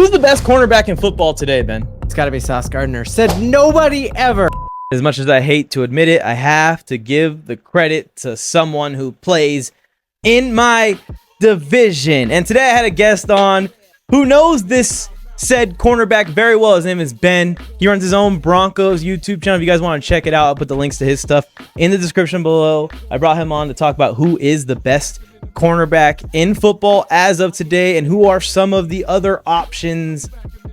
Who's the best cornerback in football today, Ben? It's got to be Sauce Gardner. Said nobody ever. As much as I hate to admit it, I have to give the credit to someone who plays in my division. And today I had a guest on who knows this said cornerback very well. His name is Ben. He runs his own Broncos YouTube channel. If you guys want to check it out, I'll put the links to his stuff in the description below. I brought him on to talk about who is the best cornerback in football as of today and who are some of the other options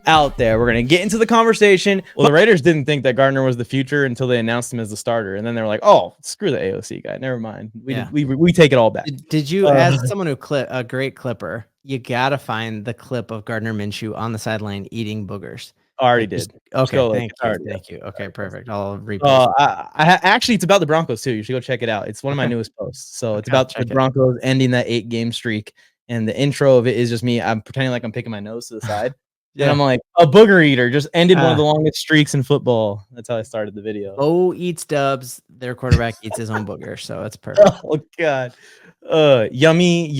out there. We're going to get into the conversation. Well, the Raiders didn't think that Gardner was the future until they announced him as the starter. And then they were like, oh, screw the AOC guy. Never mind. We take it all back. Did you, as someone who a great clipper, you got to find the clip of Gardner Minshew on the sideline eating boogers. Already did. Okay, thank you. Okay, perfect. I'll repost. I actually, it's about the Broncos too. You should go check it out. It's one of my newest posts. So it's about the Broncos ending that 8-game streak. And the intro of it is just me. I'm pretending like I'm picking my nose to the side. And I'm like, a booger eater just ended one of the longest streaks in football. That's how I started the video. Bo eats dubs. Their quarterback eats his own booger. So it's perfect. Oh, God. Yummy.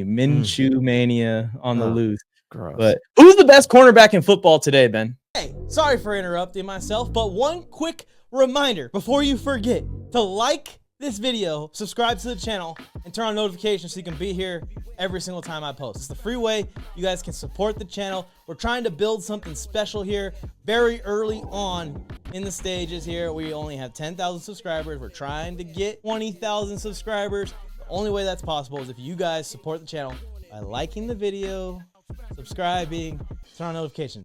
Minshew mania on the loose. Gross. But who's the best cornerback in football today, Ben? Hey, sorry for interrupting myself, but one quick reminder before you forget to like this video, subscribe to the channel, and turn on notifications so you can be here every single time I post. It's the free way you guys can support the channel. We're trying to build something special here very early on in the stages here. We only have 10,000 subscribers. We're trying to get 20,000 subscribers. The only way that's possible is if you guys support the channel by liking the video, subscribing, turn on notifications.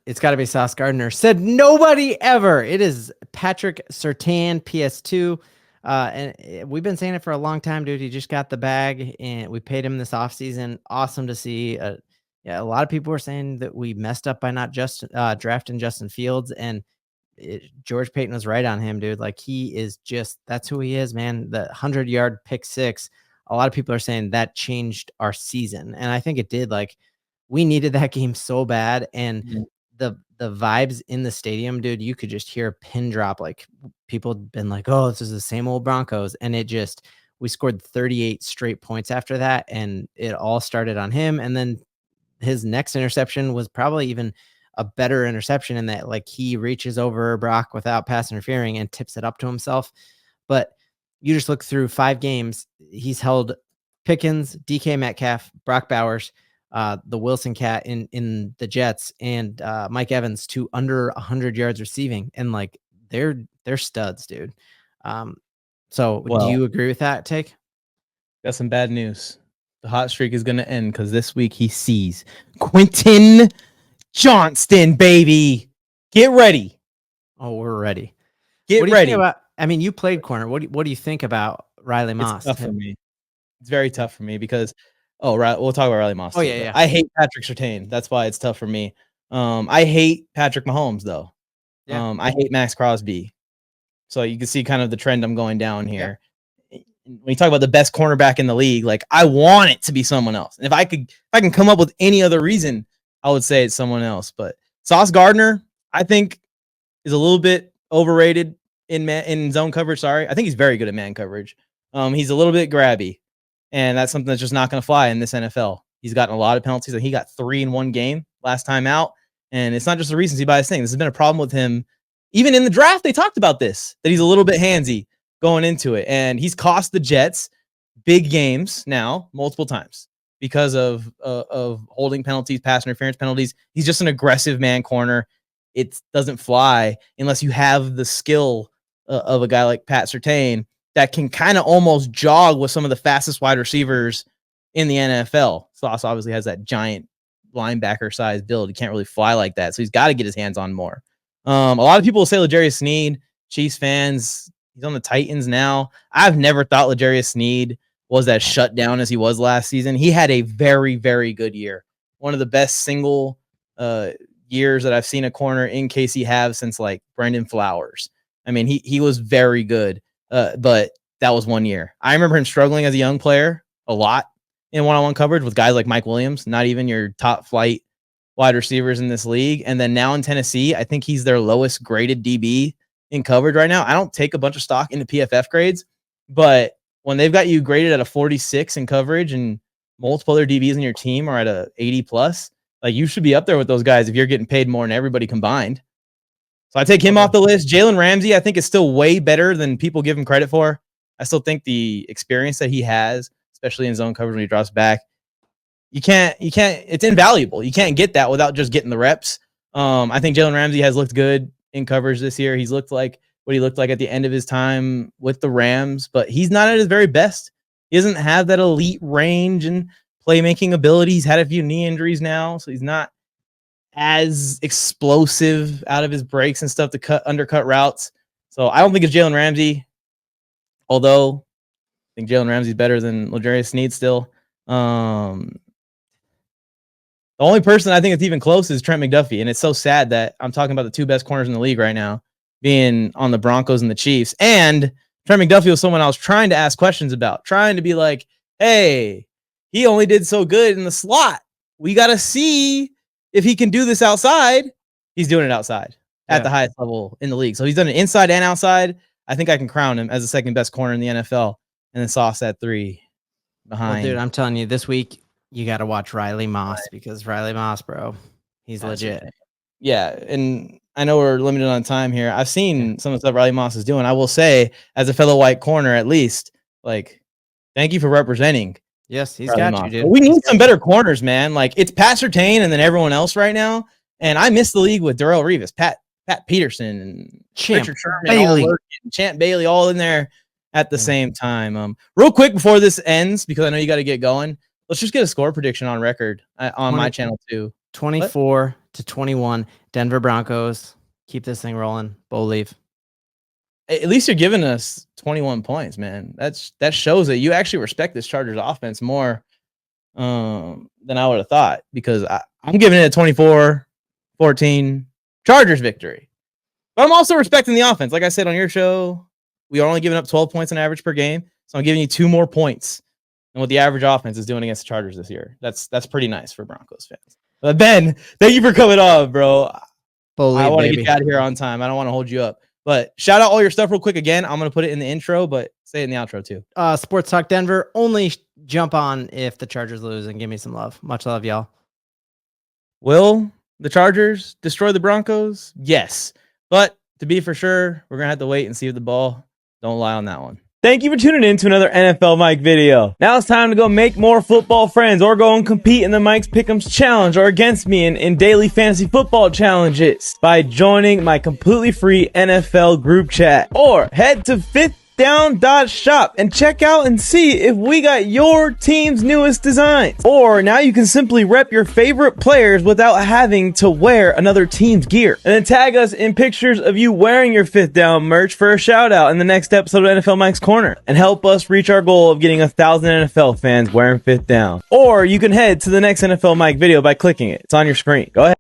It's got to be Sauce Gardner. Said nobody ever. It is Patrick Surtain, PS2. And we've been saying it for a long time, dude. He just got the bag, and we paid him this offseason. Awesome to see. A lot of people were saying that we messed up by not just drafting Justin Fields, and George Payton was right on him, dude. Like, he is just, that's who he is, man. The 100-yard pick six. A lot of people are saying that changed our season, and I think it did. Like, we needed that game so bad, and the vibes in the stadium, dude, you could just hear a pin drop. Like, people had been like, oh, this is the same old Broncos. And we scored 38 straight points after that. And it all started on him. And then his next interception was probably even a better interception in that, like, he reaches over Brock without pass interfering and tips it up to himself. But you just look through 5 games, he's held Pickens, DK Metcalf, Brock Bowers, the Wilson cat in the Jets, and Mike Evans to under 100 yards receiving. And like, they're studs, dude. So do you agree with that take? Got some bad news. The hot streak is going to end because this week he sees Quentin Johnston, baby. Get ready. Oh, we're ready. Get ready. You played corner. What do you think about Riley Moss? It's tough for me. It's very tough for me because we'll talk about Riley Moss. Oh, yeah. I hate Patrick Surtain. That's why it's tough for me. I hate Patrick Mahomes, though. Yeah. I hate Max Crosby. So you can see kind of the trend I'm going down here. Yeah. When you talk about the best cornerback in the league, like, I want it to be someone else. And if I can come up with any other reason, I would say it's someone else. But Sauce Gardner, I think, is a little bit overrated in zone coverage. Sorry. I think he's very good at man coverage. He's a little bit grabby. And that's something that's just not going to fly in this NFL. He's gotten a lot of penalties. He got 3 in one game last time out. And it's not just the recency bias thing. This has been a problem with him. Even in the draft, they talked about this, that he's a little bit handsy going into it. And he's cost the Jets big games now, multiple times, because of holding penalties, pass interference penalties. He's just an aggressive man corner. It doesn't fly unless you have the skill of a guy like Pat Surtain that can kind of almost jog with some of the fastest wide receivers in the NFL. Sauce obviously has that giant linebacker size build. He can't really fly like that. So he's got to get his hands on more. A lot of people will say L'Jarius Sneed, Chiefs fans, he's on the Titans now. I've never thought L'Jarius Sneed was as shut down as he was last season. He had a very, very good year. One of the best single years that I've seen a corner in KC have since, like, Brendan Flowers. I mean, he was very good. But that was 1 year. I remember him struggling as a young player a lot in one-on-one coverage with guys like Mike Williams, not even your top flight wide receivers in this league. And then now in Tennessee, I think he's their lowest graded DB in coverage right now. I don't take a bunch of stock into PFF grades, but when they've got you graded at a 46 in coverage and multiple other DBs in your team are at a 80 plus, Like, you should be up there with those guys if you're getting paid more than everybody combined. So I take him off the list. Jalen Ramsey, I think, is still way better than people give him credit for. I still think the experience that he has, especially in zone coverage when he drops back, you can't, it's invaluable. You can't get that without just getting the reps. I think Jalen Ramsey has looked good in coverage this year. He's looked like what he looked like at the end of his time with the Rams, but he's not at his very best. He doesn't have that elite range and playmaking ability. He's had a few knee injuries now, so he's not as explosive out of his breaks and stuff to undercut routes. So I don't think it's Jalen Ramsey, although I think Jalen Ramsey's better than L'Jarius Sneed still. The only person I think that's even close is Trent McDuffie, and it's so sad that I'm talking about the two best corners in the league right now being on the Broncos and the Chiefs. And Trent McDuffie was someone I was trying to ask questions about, trying to be like, hey, he only did so good in the slot. We got to see if he can do this outside. He's doing it outside at the highest level in the league. So he's done it inside and outside. I think I can crown him as the second best corner in the NFL, and then Sauce at 3 behind. Well, dude, I'm telling you, this week you got to watch Riley Moss, because Riley Moss, bro, he's legit. Yeah, and I know we're limited on time here. I've seen some of the stuff Riley Moss is doing. I will say, as a fellow white corner, at least, like, thank you for representing. Yes, he's Riley got Moss. you, dude. But we need some better corners, man. Like, it's Pat Surtain and then everyone else right now. And I miss the league with Darrell Revis, Pat Peterson, and Champ Richard Sherman, Bailey, Champ Bailey, all in there at the same time. Real quick before this ends, because I know you got to get going, let's just get a score prediction on record on my channel too. 24-21, Denver Broncos. Keep this thing rolling. Bo leave. At least you're giving us 21 points, man. That shows that you actually respect this Chargers offense more than I would have thought, because I'm giving it a 24-14 Chargers victory. But I'm also respecting the offense. Like I said on your show, we are only giving up 12 points on average per game. So I'm giving you 2 more points than what the average offense is doing against the Chargers this year. That's pretty nice for Broncos fans. But Ben, thank you for coming on, bro. I want to get you out of here on time. I don't want to hold you up. But shout out all your stuff real quick again. I'm going to put it in the intro, but say it in the outro too. Soorts Talk Denver. Only jump on if the Chargers lose, and give me some love. Much love, y'all. Will the Chargers destroy the Broncos? Yes. But to be for sure, we're going to have to wait and see if the ball don't lie on that one. Thank you for tuning in to another NFLMike video. Now it's time to go make more football friends, or go and compete in the Mike's Pickems Challenge, or against me in daily fantasy football challenges by joining my completely free NFL group chat. Or head to fifthdown.shop and check out and see if we got your team's newest designs. Or now you can simply rep your favorite players without having to wear another team's gear. And then tag us in pictures of you wearing your Fifth Down merch for a shout out in the next episode of NFL Mike's Corner, and help us reach our goal of getting 1,000 NFL fans wearing Fifth Down. Or you can head to the next NFL Mike video by clicking it. It's on your screen. Go ahead.